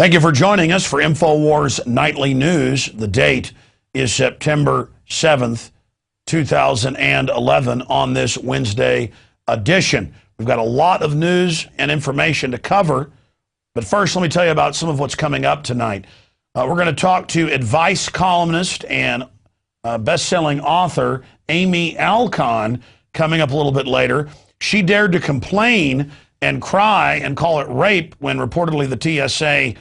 Thank you for joining us for Infowars Nightly News. The date is September 7th, 2011 on this Wednesday edition. We've got a lot of news and information to cover, but first let me tell you about some of what's coming up tonight. We're going to talk to advice columnist and best-selling author Amy Alcon coming up a little bit later. She dared to complain and cry and call it rape when reportedly the TSA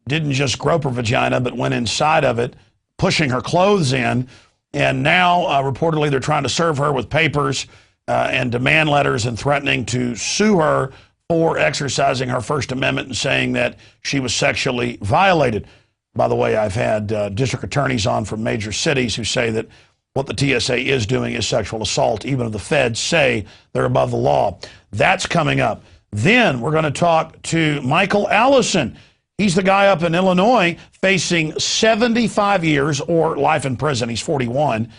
didn't just grope her vagina but went inside of it, pushing her clothes in. And now reportedly they're trying to serve her with papers and demand letters and threatening to sue her for exercising her First Amendment and saying that she was sexually violated. By the way, I've had district attorneys on from major cities who say that what the TSA is doing is sexual assault, even if the feds say they're above the law. That's coming up. Then we're going to talk to Michael Allison. He's the guy up in Illinois facing 75 years or life in prison. He's 41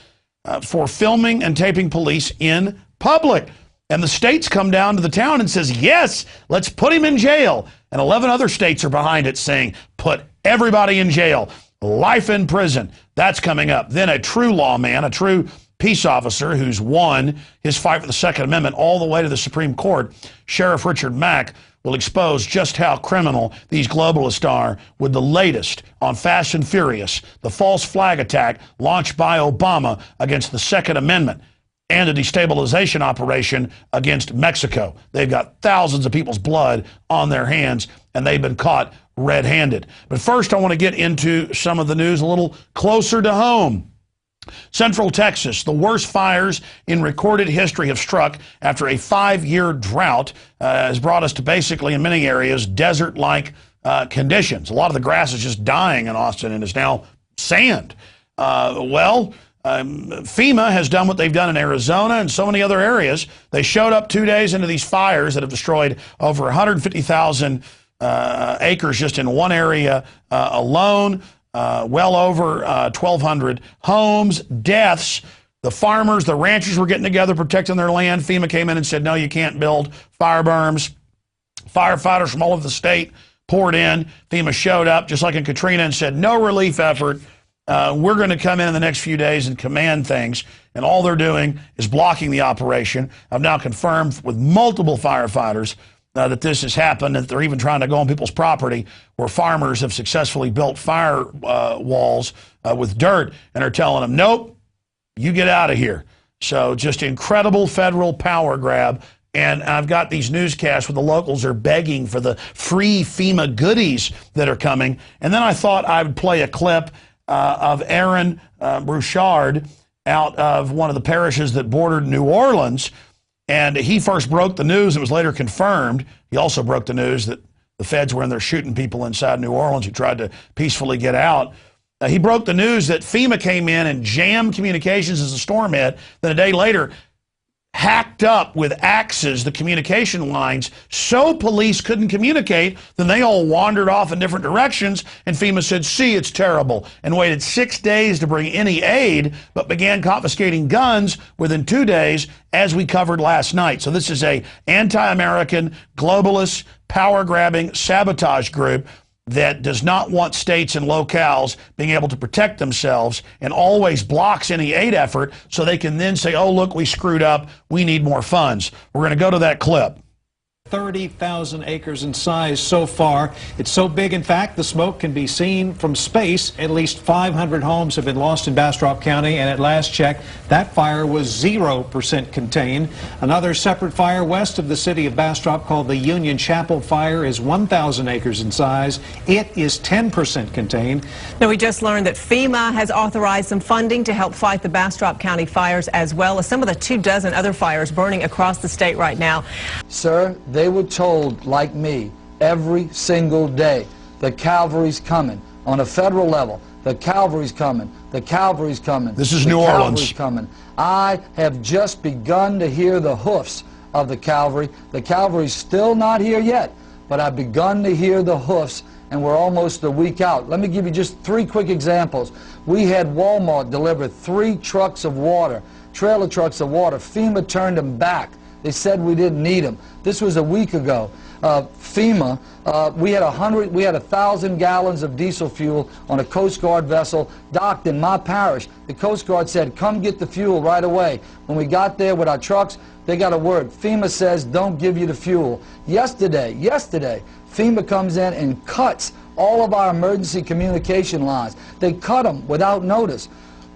for filming and taping police in public. And the states come down to the town and says, yes, let's put him in jail. And 11 other states are behind it saying, put everybody in jail. Life in prison. That's coming up. Then a true lawman, a true peace officer who's won his fight for the Second Amendment all the way to the Supreme Court, Sheriff Richard Mack, will expose just how criminal these globalists are with the latest on Fast and Furious, the false flag attack launched by Obama against the Second Amendment, and a destabilization operation against Mexico. They've got thousands of people's blood on their hands, and they've been caught red-handed. But first, I want to get into some of the news a little closer to home. Central Texas, the worst fires in recorded history have struck after a 5-year drought has brought us to basically, in many areas, desert-like conditions. A lot of the grass is just dying in Austin and is now sand. FEMA has done what they've done in Arizona and so many other areas. They showed up 2 days into these fires that have destroyed over 150,000 acres just in one area alone. Well over 1,200 homes, deaths. The farmers, the ranchers were getting together, protecting their land. FEMA came in and said, no, you can't build fire berms. Firefighters from all over the state poured in. FEMA showed up, just like in Katrina, and said, no relief effort. We're going to come in the next few days and command things. And all they're doing is blocking the operation. I've now confirmed with multiple firefighters that this has happened, and they're even trying to go on people's property where farmers have successfully built fire walls with dirt and are telling them, nope, you get out of here. So just incredible federal power grab. And I've got these newscasts where the locals are begging for the free FEMA goodies that are coming. And then I thought I would play a clip of Aaron Brouchard out of one of the parishes that bordered New Orleans. And he first broke the news. It was later confirmed. He also broke the news that the feds were in there shooting people inside New Orleans who tried to peacefully get out. He broke the news that FEMA came in and jammed communications as the storm hit. Then a day later, hacked up with axes the communication lines so police couldn't communicate. Then they all wandered off in different directions, and FEMA said, see, it's terrible, and waited 6 days to bring any aid, but began confiscating guns within 2 days, as we covered last night. So this is a anti-American, globalist, power-grabbing sabotage group that does not want states and locales being able to protect themselves and always blocks any aid effort so they can then say, oh, look, we screwed up. We need more funds. We're going to go to that clip. 30,000 acres in size so far. It's so big, in fact, the smoke can be seen from space. At least 500 homes have been lost in Bastrop County, and at last check, that fire was 0% contained. Another separate fire west of the city of Bastrop called the Union Chapel Fire is 1,000 acres in size. It is 10% contained. Now, we just learned that FEMA has authorized some funding to help fight the Bastrop County fires, as well as some of the 24 other fires burning across the state right now. Sir, they were told, like me, every single day, the cavalry's coming. On a federal level, the cavalry's coming. The cavalry's coming. This is New Orleans. Coming. I have just begun to hear the hoofs of the cavalry. The cavalry's still not here yet, but I've begun to hear the hoofs, and we're almost a week out. Let me give you just 3 quick examples. We had Walmart deliver 3 trucks of water, trailer trucks of water. FEMA turned them back. They said we didn't need them. This was a week ago. FEMA, we had 1,000 gallons of diesel fuel on a Coast Guard vessel docked in my parish. The Coast Guard said, come get the fuel right away. When we got there with our trucks, they got a word. FEMA says, don't give you the fuel. Yesterday, FEMA comes in and cuts all of our emergency communication lines. They cut them without notice.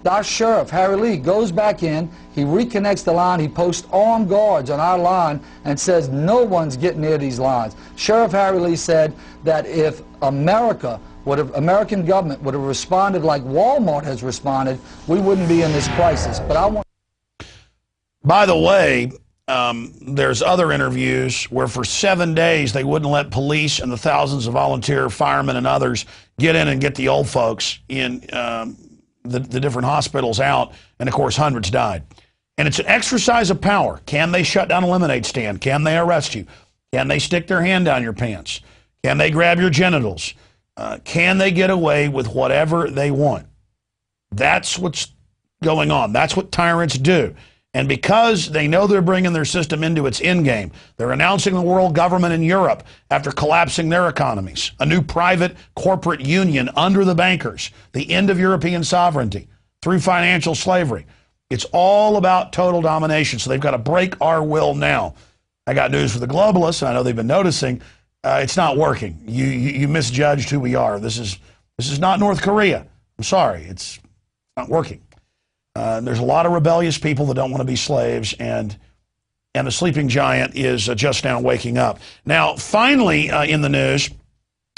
Our sheriff, Harry Lee, goes back in, he reconnects the line, he posts armed guards on our line and says no one's getting near these lines. Sheriff Harry Lee said that if American government would have responded like Walmart has responded, we wouldn't be in this crisis. But I want. By the way, there's other interviews where for 7 days they wouldn't let police and the thousands of volunteer firemen and others get in and get the old folks in the different hospitals out, and of course hundreds died. And it's an exercise of power. Can they shut down a lemonade stand? Can they arrest you? Can they stick their hand down your pants? Can they grab your genitals? Can they get away with whatever they want? That's what's going on. That's what tyrants do. And because they know they're bringing their system into its endgame, they're announcing the world government in Europe after collapsing their economies, a new private corporate union under the bankers, the end of European sovereignty through financial slavery. It's all about total domination, so they've got to break our will now. I got news for the globalists, and I know they've been noticing. It's not working. You misjudged who we are. This is not North Korea. I'm sorry. It's not working. There's a lot of rebellious people that don't want to be slaves, and the sleeping giant is just now waking up. Now, finally, in the news,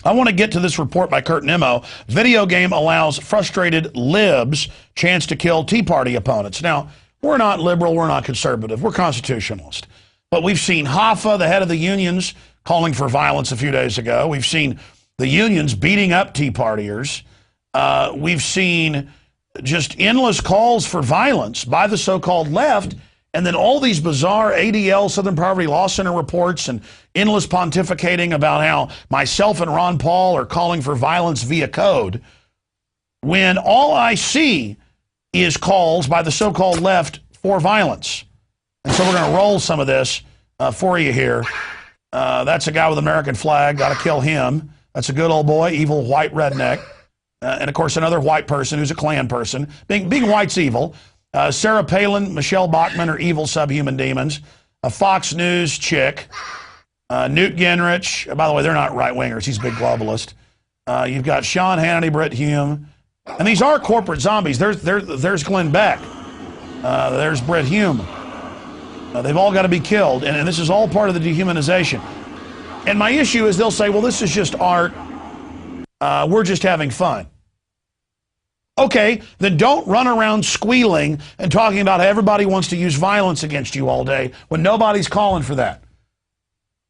I want to get to this report by Kurt Nimmo. Video game allows frustrated libs chance to kill Tea Party opponents. Now, we're not liberal, we're not conservative, we're constitutionalist. But we've seen Hoffa, the head of the unions, calling for violence a few days ago. We've seen the unions beating up Tea Partiers. We've seen just endless calls for violence by the so-called left, and then all these bizarre ADL, Southern Poverty Law Center reports, and endless pontificating about how myself and Ron Paul are calling for violence via code, when all I see is calls by the so-called left for violence. And so we're going to roll some of this for you here. That's a guy with an American flag, got to kill him. That's a good old boy, evil white redneck. And, of course, another white person who's a Klan person. Being white's evil. Sarah Palin, Michelle Bachmann are evil subhuman demons. A Fox News chick. Newt Gingrich. By the way, they're not right-wingers. He's a big globalist. You've got Sean Hannity, Brit Hume. And these are corporate zombies. There's Glenn Beck. There's Brit Hume. They've all got to be killed. And this is all part of the dehumanization. And my issue is they'll say, well, this is just art. We're just having fun. Okay, then don't run around squealing and talking about how everybody wants to use violence against you all day when nobody's calling for that.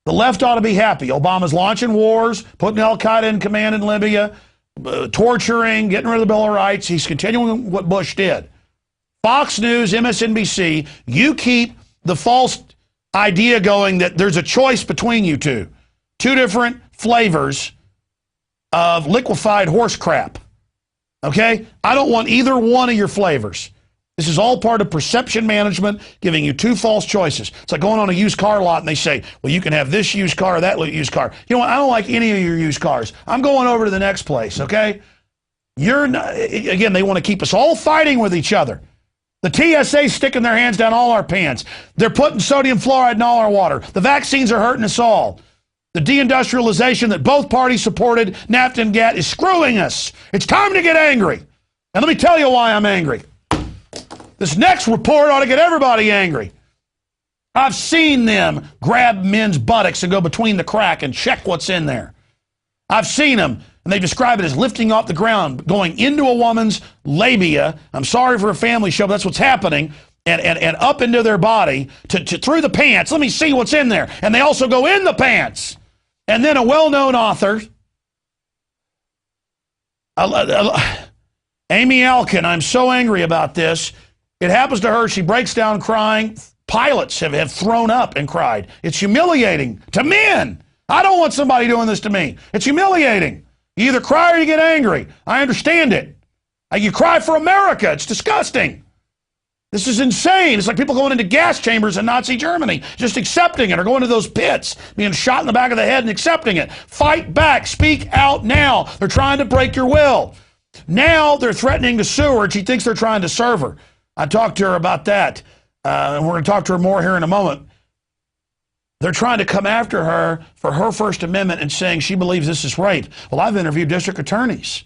The left ought to be happy. Obama's launching wars, putting Al-Qaeda in command in Libya, torturing, getting rid of the Bill of Rights. He's continuing what Bush did. Fox News, MSNBC, you keep the false idea going that there's a choice between you two. Two different flavors of liquefied horse crap. Okay? I don't want either one of your flavors. This is all part of perception management, giving you two false choices. It's like going on a used car lot and they say, well, you can have this used car or that used car. You know what? I don't like any of your used cars. I'm going over to the next place, okay? Again, they want to keep us all fighting with each other. The TSA's sticking their hands down all our pants. They're putting sodium fluoride in all our water. The vaccines are hurting us all. The deindustrialization that both parties supported, NAFTA and GATT, is screwing us. It's time to get angry. And let me tell you why I'm angry. This next report ought to get everybody angry. I've seen them grab men's buttocks and go between the crack and check what's in there. I've seen them, and they describe it as lifting off the ground, going into a woman's labia. I'm sorry for a family show, but that's what's happening. And up into their body, to through the pants. Let me see what's in there. And they also go in the pants. And then a well-known author, Amy Alkin, I'm so angry about this. It happens to her. She breaks down crying. Pilots have thrown up and cried. It's humiliating to men. I don't want somebody doing this to me. It's humiliating. You either cry or you get angry. I understand it. You cry for America. It's disgusting. This is insane. It's like people going into gas chambers in Nazi Germany, just accepting it, or going to those pits, being shot in the back of the head and accepting it. Fight back. Speak out now. They're trying to break your will. Now they're threatening to sue her, and she thinks they're trying to serve her. I talked to her about that, and we're going to talk to her more here in a moment. They're trying to come after her for her First Amendment and saying she believes this is right. Well, I've interviewed district attorneys,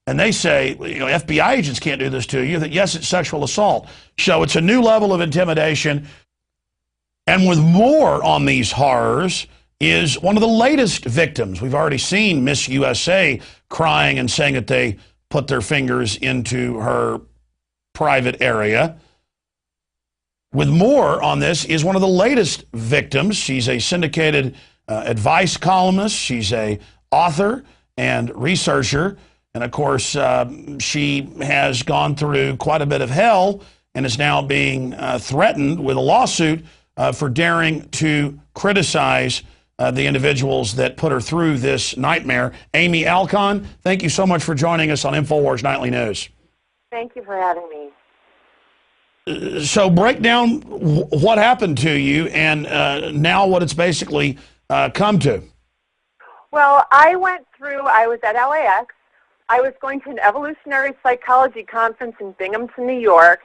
and they say, FBI agents can't do this to you, that yes, it's sexual assault. So it's a new level of intimidation. And with more on these horrors is one of the latest victims. We've already seen Miss USA crying and saying that they put their fingers into her private area. With more on this is one of the latest victims. She's a syndicated advice columnist. She's a author and researcher. And of course, she has gone through quite a bit of hell and is now being threatened with a lawsuit for daring to criticize the individuals that put her through this nightmare. Amy Alcon, thank you so much for joining us on Infowars Nightly News. Thank you for having me. So break down what happened to you and now what it's basically come to. Well, I was at LAX. I was going to an evolutionary psychology conference in Binghamton, New York,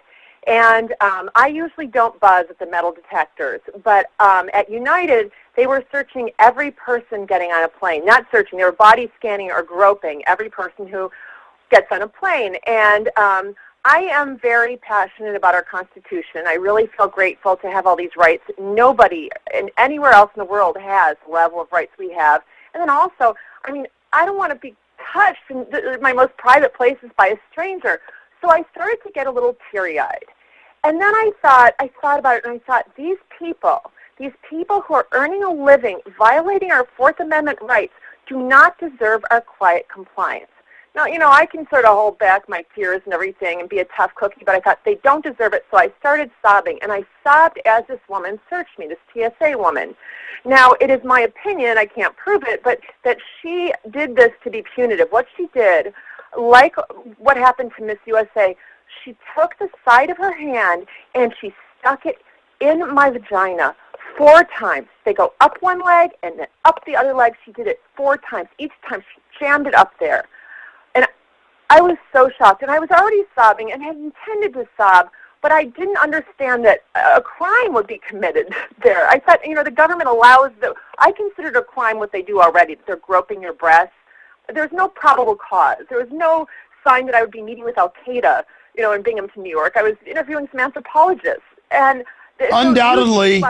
and I usually don't buzz at the metal detectors, but at United, they were searching every person getting on a plane. Not searching, they were body scanning or groping every person who gets on a plane. And I am very passionate about our Constitution. I really feel grateful to have all these rights. Nobody anywhere else in the world has the level of rights we have. And then also, I mean, I don't want to be touched in my most private places by a stranger. So I started to get a little teary-eyed. And then I thought about it, and I thought, these people who are earning a living, violating our Fourth Amendment rights, do not deserve our quiet compliance. Now, I can sort of hold back my tears and everything and be a tough cookie, but I thought they don't deserve it, so I started sobbing. And I sobbed as this woman searched me, this TSA woman. Now, it is my opinion, I can't prove it, but that she did this to be punitive. What she did, like what happened to Miss USA, she took the side of her hand and she stuck it in my vagina 4 times. They go up one leg and then up the other leg. She did it 4 times. Each time she jammed it up there. And I was so shocked. And I was already sobbing and had intended to sob, but I didn't understand that a crime would be committed there. I thought, the government allows I considered a crime what they do already. They're groping your breasts. There's no probable cause. There was no sign that I would be meeting with Al-Qaeda, in Binghamton, New York. I was interviewing some anthropologists. And undoubtedly,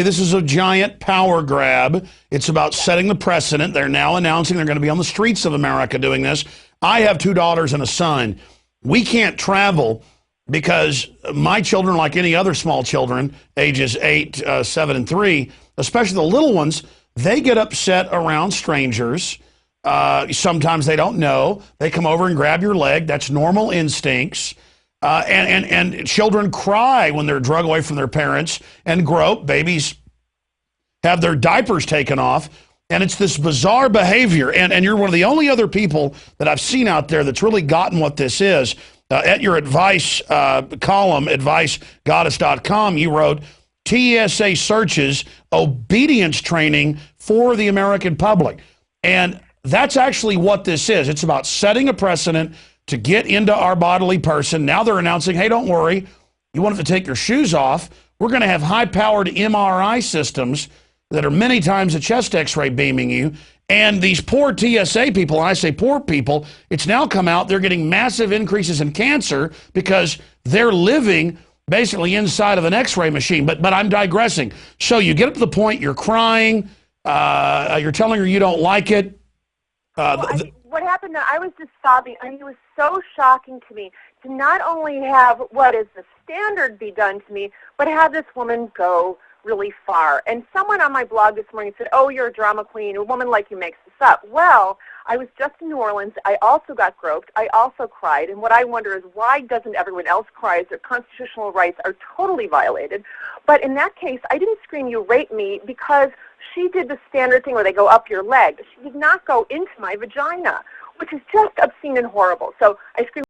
this is a giant power grab. It's about setting the precedent. They're now announcing they're going to be on the streets of America doing this. I have 2 daughters and a son. We can't travel because my children, like any other small children, ages 8, 7, and 3, especially the little ones, they get upset around strangers. Sometimes they don't know. They come over and grab your leg. That's normal instincts. And children cry when they're drug away from their parents and grope. Babies have their diapers taken off. And it's this bizarre behavior. And you're one of the only other people that I've seen out there that's really gotten what this is. At your advice column, advicegoddess.com, you wrote, TSA searches obedience training for the American public. And that's actually what this is. It's about setting a precedent to get into our bodily person. Now they're announcing, hey, don't worry. You want to take your shoes off. We're going to have high-powered MRI systems that are many times a chest x-ray beaming you. And these poor TSA people, and I say poor people, it's now come out they're getting massive increases in cancer because they're living basically inside of an x-ray machine. But I'm digressing. So you get up to the point, you're crying, you're telling her you don't like it. What happened, I was just sobbing. I mean, it was so shocking to me to not only have what is the standard be done to me, but have this woman go really far. And someone on my blog this morning said, oh, you're a drama queen. A woman like you makes this up. Well, I was just in New Orleans. I also got groped. I also cried. And what I wonder is why doesn't everyone else cry as their constitutional rights are totally violated? But in that case, I didn't scream, you raped me, because she did the standard thing where they go up your leg. She did not go into my vagina, which is just obscene and horrible. So I screamed.